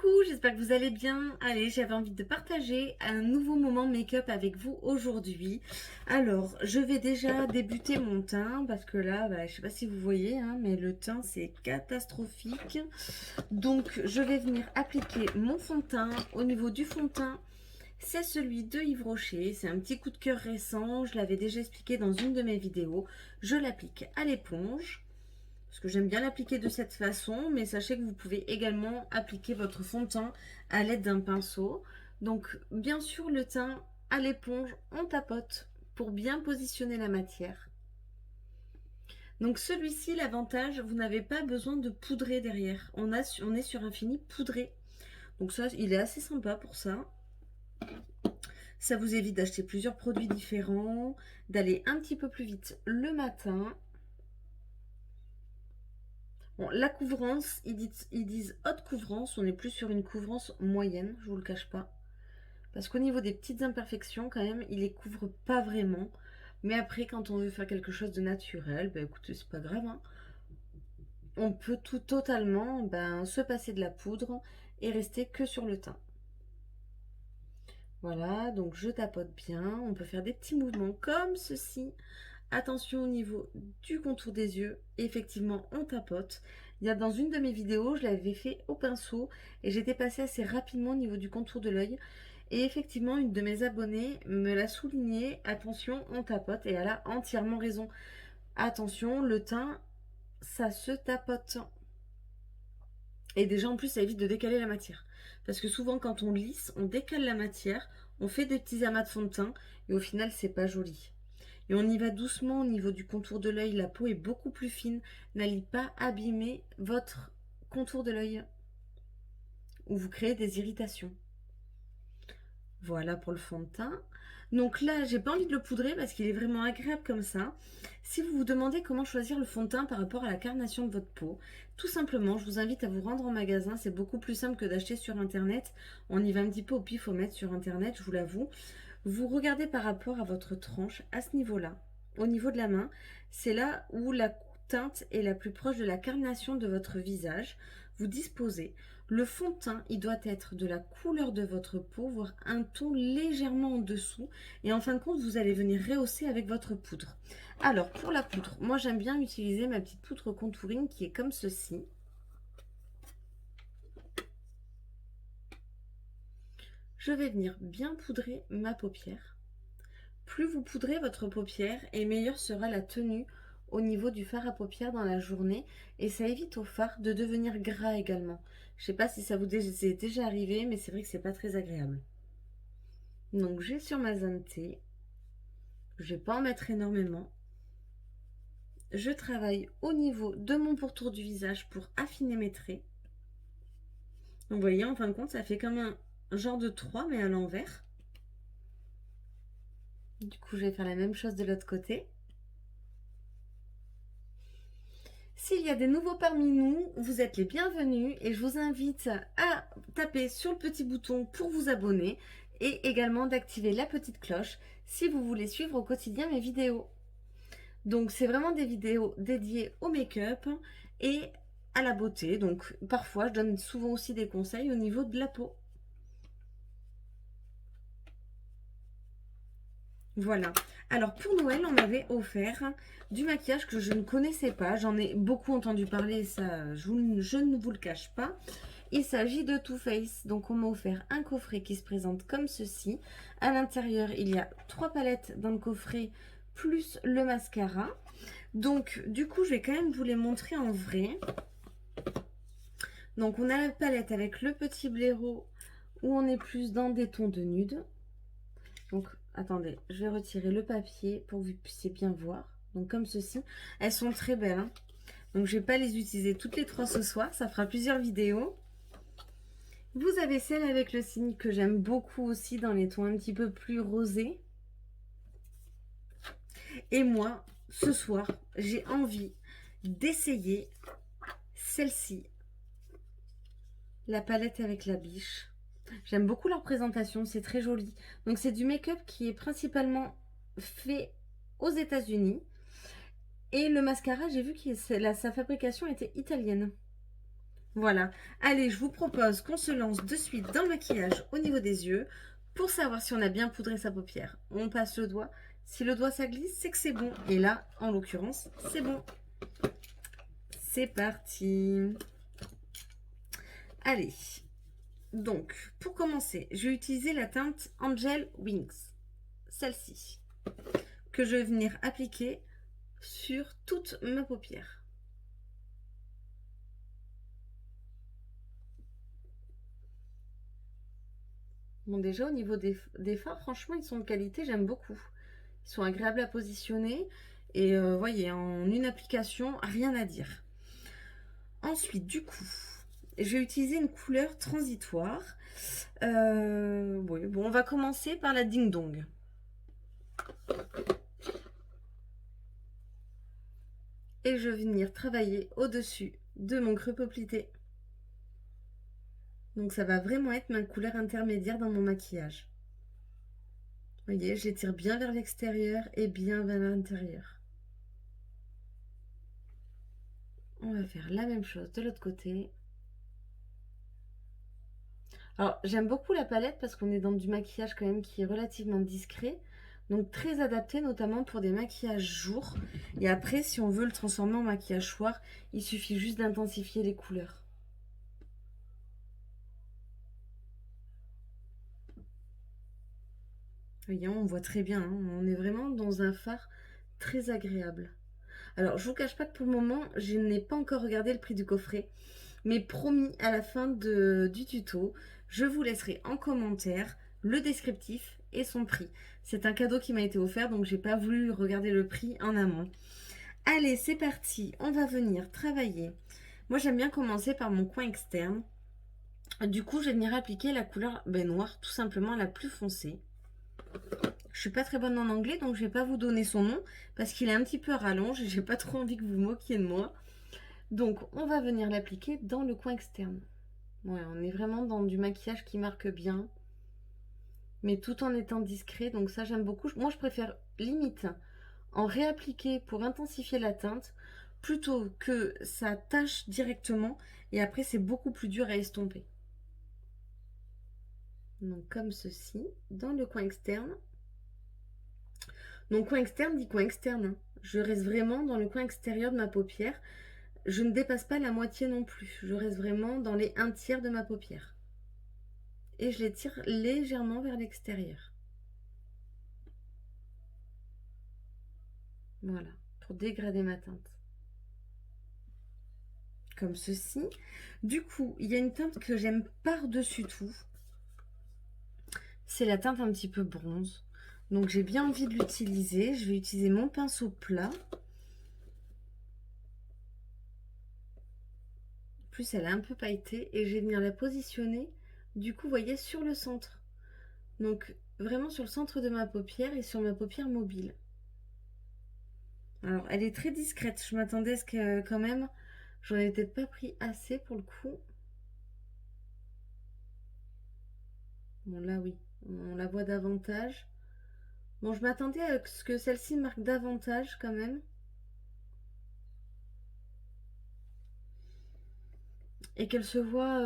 Coucou, j'espère que vous allez bien. Allez, j'avais envie de partager un nouveau moment make-up avec vous aujourd'hui. Alors, je vais déjà débuter mon teint parce que là, je sais pas si vous voyez, hein, mais le teint c'est catastrophique. Donc, je vais venir appliquer mon fond de teint. Au niveau du fond de teint, c'est celui de Yves Rocher. C'est un petit coup de cœur récent. Je l'avais déjà expliqué dans une de mes vidéos. Je l'applique à l'éponge. Parce que j'aime bien l'appliquer de cette façon, mais sachez que vous pouvez également appliquer votre fond de teint à l'aide d'un pinceau. Donc bien sûr le teint à l'éponge, on tapote pour bien positionner la matière. Donc celui-ci, l'avantage, vous n'avez pas besoin de poudrer derrière. On est sur un fini poudré. Donc ça, il est assez sympa pour ça. Ça vous évite d'acheter plusieurs produits différents, d'aller un petit peu plus vite le matin. Bon, la couvrance, ils disent haute couvrance, on est plus sur une couvrance moyenne, je vous le cache pas. Parce qu'au niveau des petites imperfections, quand même, il les couvre pas vraiment. Mais après, quand on veut faire quelque chose de naturel, écoutez, c'est pas grave, hein. On peut tout totalement se passer de la poudre et rester que sur le teint. Voilà, donc je tapote bien. On peut faire des petits mouvements comme ceci. Attention au niveau du contour des yeux. Effectivement, on tapote. Il y a dans une de mes vidéos, je l'avais fait au pinceau et j'étais passée assez rapidement au niveau du contour de l'œil. Et effectivement, une de mes abonnées me l'a souligné. Attention, on tapote et elle a entièrement raison. Attention, le teint, ça se tapote. Et déjà, en plus, ça évite de décaler la matière. Parce que souvent, quand on lisse, on décale la matière, on fait des petits amas de fond de teint et au final, c'est pas joli. Et on y va doucement au niveau du contour de l'œil. La peau est beaucoup plus fine. N'allez pas abîmer votre contour de l'œil ou vous créez des irritations. Voilà pour le fond de teint. Donc là, j'ai pas envie de le poudrer parce qu'il est vraiment agréable comme ça. Si vous vous demandez comment choisir le fond de teint par rapport à la carnation de votre peau, tout simplement, je vous invite à vous rendre en magasin. C'est beaucoup plus simple que d'acheter sur Internet. On y va un petit peu au pifomètre sur Internet, je vous l'avoue. Vous regardez par rapport à votre tranche à ce niveau-là. Au niveau de la main, c'est là où la teinte est la plus proche de la carnation de votre visage. Vous disposez. Le fond de teint, il doit être de la couleur de votre peau, voire un ton légèrement en dessous. Et en fin de compte, vous allez venir rehausser avec votre poudre. Alors, pour la poudre, moi j'aime bien utiliser ma petite poudre contouring qui est comme ceci. Je vais venir bien poudrer ma paupière. Plus vous poudrez votre paupière et meilleure sera la tenue au niveau du fard à paupières dans la journée et ça évite au fard de devenir gras également. Je sais pas si ça vous est déjà arrivé, mais c'est vrai que c'est pas très agréable. Donc j'ai sur ma zone T, je vais pas en mettre énormément. Je travaille au niveau de mon pourtour du visage pour affiner mes traits. Donc vous voyez, en fin de compte, ça fait comme un genre de 3 mais à l'envers. Du coup, je vais faire la même chose de l'autre côté. S'il y a des nouveaux parmi nous, vous êtes les bienvenus et je vous invite à taper sur le petit bouton pour vous abonner et également d'activer la petite cloche si vous voulez suivre au quotidien mes vidéos. Donc c'est vraiment des vidéos dédiées au make-up et à la beauté. Donc parfois je donne souvent aussi des conseils au niveau de la peau. Voilà. Alors pour Noël, on m'avait offert du maquillage que je ne connaissais pas. J'en ai beaucoup entendu parler, ça, je ne vous le cache pas. Il s'agit de Too Faced. Donc on m'a offert un coffret qui se présente comme ceci. À l'intérieur, il y a 3 palettes dans le coffret plus le mascara. Donc du coup, je vais quand même vous les montrer en vrai. Donc on a la palette avec le petit blaireau où on est plus dans des tons de nude. Donc attendez, je vais retirer le papier pour que vous puissiez bien voir. Donc comme ceci, elles sont très belles, hein. Donc je ne vais pas les utiliser toutes les 3 ce soir, ça fera plusieurs vidéos. Vous avez celle avec le signe que j'aime beaucoup aussi dans les tons un petit peu plus rosés. Et moi, ce soir, j'ai envie d'essayer celle-ci, la palette avec la biche. J'aime beaucoup leur présentation, c'est très joli. Donc c'est du make-up qui est principalement fait aux États-Unis. Et le mascara, j'ai vu que sa fabrication était italienne. Voilà. Allez, je vous propose qu'on se lance de suite dans le maquillage au niveau des yeux pour savoir si on a bien poudré sa paupière. On passe le doigt. Si le doigt ça glisse, c'est que c'est bon. Et là, en l'occurrence, c'est bon. C'est parti. Allez. Donc, pour commencer, je vais utiliser la teinte Angel Wings. Celle-ci. Que je vais venir appliquer sur toute ma paupière. Bon, déjà, au niveau des fards, franchement, ils sont de qualité, j'aime beaucoup. Ils sont agréables à positionner. Et voyez, en une application, rien à dire. Ensuite, du coup, je vais utiliser une couleur transitoire. Oui, bon, on va commencer par la Ding Dong. Et je vais venir travailler au-dessus de mon creux poplité. Donc ça va vraiment être ma couleur intermédiaire dans mon maquillage. Vous voyez, j'étire bien vers l'extérieur et bien vers l'intérieur. On va faire la même chose de l'autre côté. Alors, j'aime beaucoup la palette parce qu'on est dans du maquillage quand même qui est relativement discret. Donc, très adapté notamment pour des maquillages jour. Et après, si on veut le transformer en maquillage soir, il suffit juste d'intensifier les couleurs. Vous voyez, on voit très bien. Hein, on est vraiment dans un fard très agréable. Alors, je vous cache pas que pour le moment, je n'ai pas encore regardé le prix du coffret. Mais promis, à la fin du tuto, je vous laisserai en commentaire le descriptif et son prix. C'est un cadeau qui m'a été offert, donc j'ai pas voulu regarder le prix en amont. Allez, c'est parti, on va venir travailler. Moi, j'aime bien commencer par mon coin externe. Du coup, je vais venir appliquer la couleur noire, tout simplement la plus foncée. Je suis pas très bonne en anglais, donc je vais pas vous donner son nom parce qu'il est un petit peu à rallonge et j'ai pas trop envie que vous moquiez de moi. Donc, on va venir l'appliquer dans le coin externe. Ouais, on est vraiment dans du maquillage qui marque bien, mais tout en étant discret. Donc ça, j'aime beaucoup. Moi, je préfère limite en réappliquer pour intensifier la teinte plutôt que ça tâche directement et après, c'est beaucoup plus dur à estomper. Donc comme ceci, dans le coin externe. Donc coin externe dit coin externe, hein. Je reste vraiment dans le coin extérieur de ma paupière. Je ne dépasse pas la moitié non plus. Je reste vraiment dans les 1/3 de ma paupière. Et je les tire légèrement vers l'extérieur. Voilà, pour dégrader ma teinte. Comme ceci. Du coup, il y a une teinte que j'aime par-dessus tout. C'est la teinte un petit peu bronze. Donc j'ai bien envie de l'utiliser. Je vais utiliser mon pinceau plat. En plus, elle est un peu pailletée. Et je vais venir la positionner, du coup, vous voyez, sur le centre. Donc vraiment sur le centre de ma paupière et sur ma paupière mobile. Alors, elle est très discrète. Je m'attendais à ce que quand même, j'en ai peut-être pas pris assez pour le coup. Bon, là, oui, on la voit davantage. Bon, je m'attendais à ce que celle-ci marque davantage quand même. Et qu'elle se voit,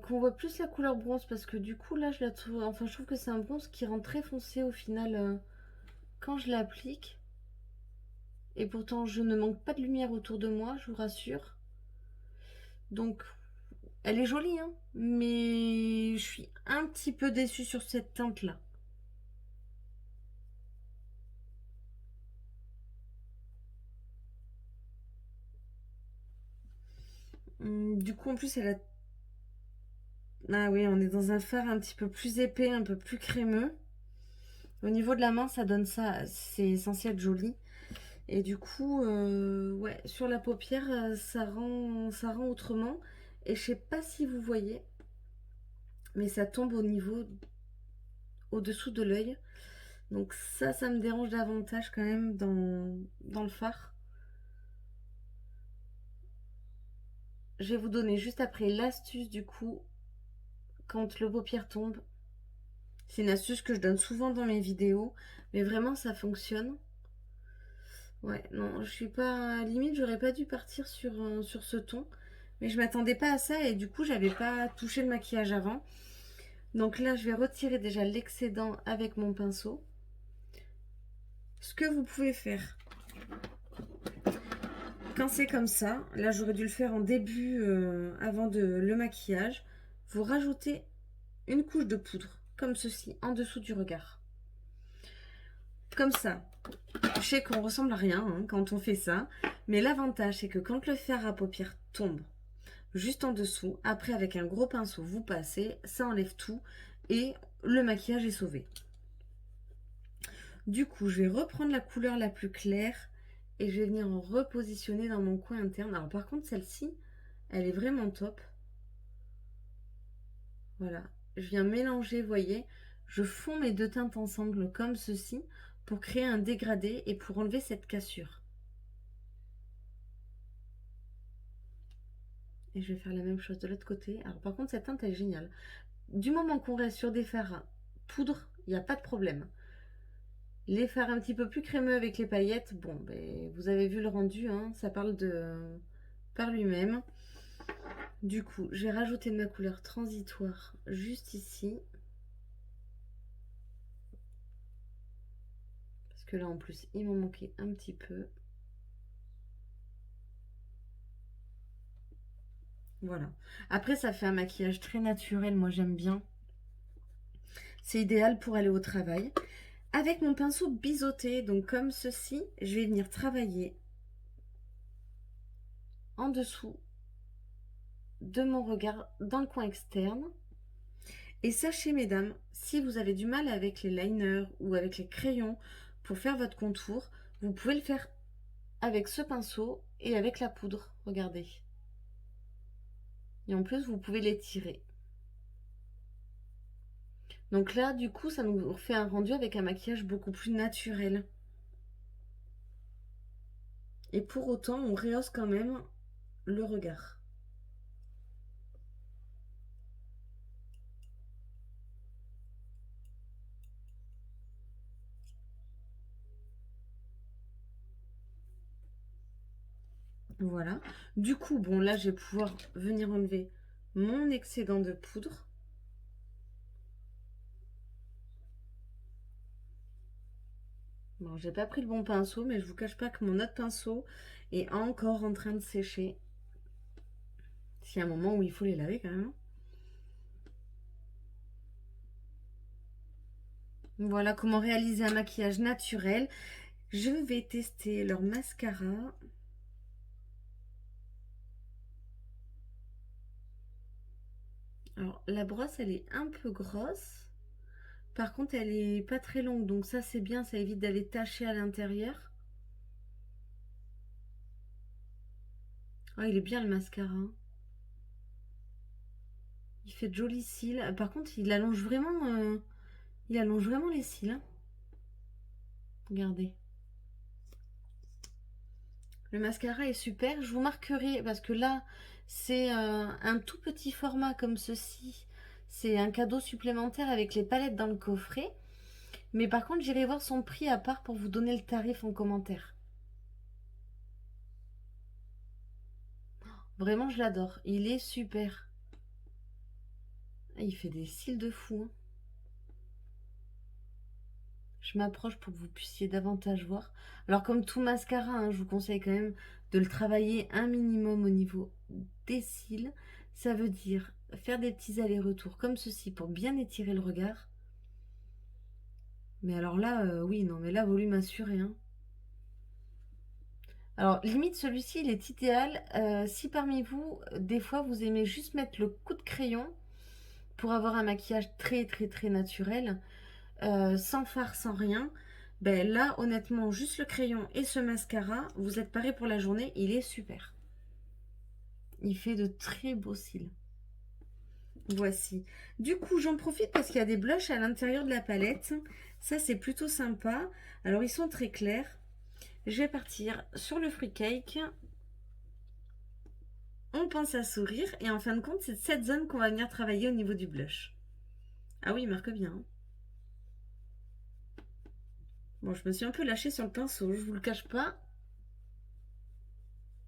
qu'on voit plus la couleur bronze parce que du coup, là, je la trouve, enfin, je trouve que c'est un bronze qui rend très foncé au final quand je l'applique. Et pourtant, je ne manque pas de lumière autour de moi, je vous rassure. Donc, elle est jolie, hein, mais je suis un petit peu déçue sur cette teinte-là. Du coup, en plus, elle a... Ah oui, on est dans un fard un petit peu plus épais, un peu plus crémeux. Au niveau de la main, ça donne ça, c'est censé être joli. Et du coup, ouais, sur la paupière, ça rend autrement. Et je sais pas si vous voyez, mais ça tombe au niveau, au-dessous de l'œil. Donc ça me dérange davantage quand même dans le fard. Je vais vous donner juste après l'astuce du coup, quand le paupière tombe. C'est une astuce que je donne souvent dans mes vidéos, mais vraiment ça fonctionne. Ouais, non, je suis pas... Limite, j'aurais pas dû partir sur ce ton. Mais je m'attendais pas à ça et du coup, j'avais pas touché le maquillage avant. Donc là, je vais retirer déjà l'excédent avec mon pinceau. Ce que vous pouvez faire, quand c'est comme ça, là j'aurais dû le faire en début avant le maquillage, vous rajoutez une couche de poudre, comme ceci, en dessous du regard. Comme ça. Je sais qu'on ressemble à rien hein, quand on fait ça, mais l'avantage c'est que quand le fard à paupières tombe juste en dessous, après avec un gros pinceau vous passez, ça enlève tout et le maquillage est sauvé. Du coup, je vais reprendre la couleur la plus claire et je vais venir en repositionner dans mon coin interne. Alors par contre, celle-ci, elle est vraiment top. Voilà, je viens mélanger, vous voyez, je fonds mes deux teintes ensemble comme ceci pour créer un dégradé et pour enlever cette cassure. Et je vais faire la même chose de l'autre côté. Alors par contre, cette teinte elle est géniale. Du moment qu'on reste sur des fards poudre, il n'y a pas de problème. Les fards un petit peu plus crémeux avec les paillettes, bon, ben, vous avez vu le rendu, hein, ça parle de par lui-même. Du coup, je vais rajouter de ma couleur transitoire juste ici. Parce que là, en plus, il m'en manquait un petit peu. Voilà. Après, ça fait un maquillage très naturel, moi j'aime bien. C'est idéal pour aller au travail. Avec mon pinceau biseauté, donc comme ceci, je vais venir travailler en dessous de mon regard dans le coin externe. Et sachez mesdames, si vous avez du mal avec les liners ou avec les crayons pour faire votre contour, vous pouvez le faire avec ce pinceau et avec la poudre, regardez. Et en plus, vous pouvez l'étirer. Donc là, du coup, ça nous fait un rendu avec un maquillage beaucoup plus naturel. Et pour autant, on rehausse quand même le regard. Voilà. Du coup, bon, là, je vais pouvoir venir enlever mon excédent de poudre. Bon, j'ai pas pris le bon pinceau, mais je vous cache pas que mon autre pinceau est encore en train de sécher. S'il y a un moment où il faut les laver quand même. Voilà comment réaliser un maquillage naturel. Je vais tester leur mascara. Alors, la brosse, elle est un peu grosse. Par contre, elle est pas très longue, donc ça c'est bien, ça évite d'aller tacher à l'intérieur. Oh, il est bien le mascara. Il fait de jolis cils. Par contre, il allonge vraiment les cils, hein. Regardez. Le mascara est super. Je vous marquerai parce que là, c'est un tout petit format comme ceci. C'est un cadeau supplémentaire avec les palettes dans le coffret. Mais par contre, j'irai voir son prix à part pour vous donner le tarif en commentaire. Vraiment, je l'adore. Il est super. Ah, il fait des cils de fou, hein. Je m'approche pour que vous puissiez davantage voir. Alors comme tout mascara, hein, je vous conseille quand même de le travailler un minimum au niveau des cils. Ça veut dire faire des petits allers-retours comme ceci pour bien étirer le regard. Mais alors là, oui, non, mais là, volume assuré, hein. Alors, limite, celui-ci, il est idéal si parmi vous, des fois, vous aimez juste mettre le coup de crayon pour avoir un maquillage très, très, très naturel. Sans fard, sans rien, ben là, honnêtement, juste le crayon et ce mascara, vous êtes paré pour la journée, il est super. Il fait de très beaux cils. Voici. Du coup, j'en profite parce qu'il y a des blushs à l'intérieur de la palette. Ça, c'est plutôt sympa. Alors, ils sont très clairs. Je vais partir sur le Fruit Cake. On pense à sourire. Et en fin de compte, c'est cette zone qu'on va venir travailler au niveau du blush. Ah oui, il marque bien, hein. Bon, je me suis un peu lâchée sur le pinceau, je vous le cache pas.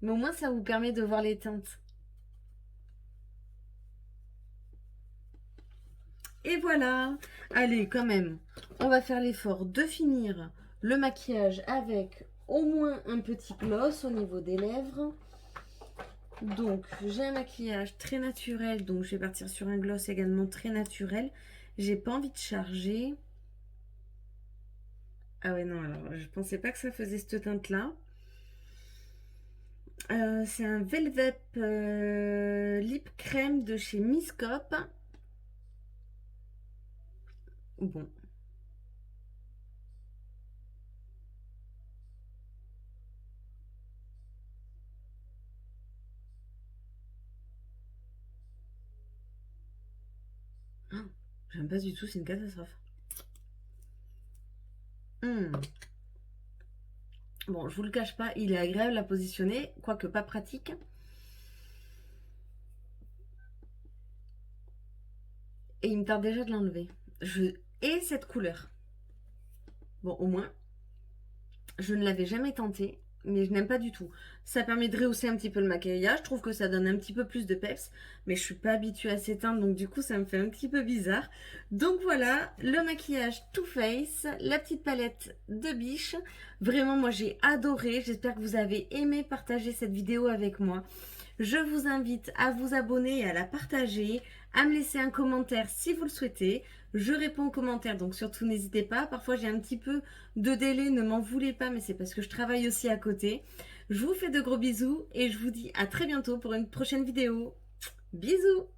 Mais au moins, ça vous permet de voir les teintes. Et voilà. Allez, quand même, on va faire l'effort de finir le maquillage avec au moins un petit gloss au niveau des lèvres. Donc, j'ai un maquillage très naturel, donc je vais partir sur un gloss également très naturel. J'ai pas envie de charger. Ah ouais, non, alors, je pensais pas que ça faisait cette teinte-là. C'est un Velvet Lip Crème de chez Miscop. Bon. Oh, j'aime pas du tout, c'est une catastrophe. Bon, je vous le cache pas, il est agréable à positionner, quoique pas pratique. Et il me tarde déjà de l'enlever. Je hais cette couleur. Bon, au moins, je ne l'avais jamais tenté, mais je n'aime pas du tout. Ça permet de rehausser un petit peu le maquillage. Je trouve que ça donne un petit peu plus de peps, mais je suis pas habituée à ces teintes, donc du coup, ça me fait un petit peu bizarre. Donc voilà, le maquillage Too Faced, la petite palette de Biche. Vraiment, moi, j'ai adoré. J'espère que vous avez aimé partager cette vidéo avec moi. Je vous invite à vous abonner et à la partager, à me laisser un commentaire si vous le souhaitez. Je réponds aux commentaires, donc surtout n'hésitez pas. Parfois j'ai un petit peu de délai, ne m'en voulez pas, mais c'est parce que je travaille aussi à côté. Je vous fais de gros bisous et je vous dis à très bientôt pour une prochaine vidéo. Bisous!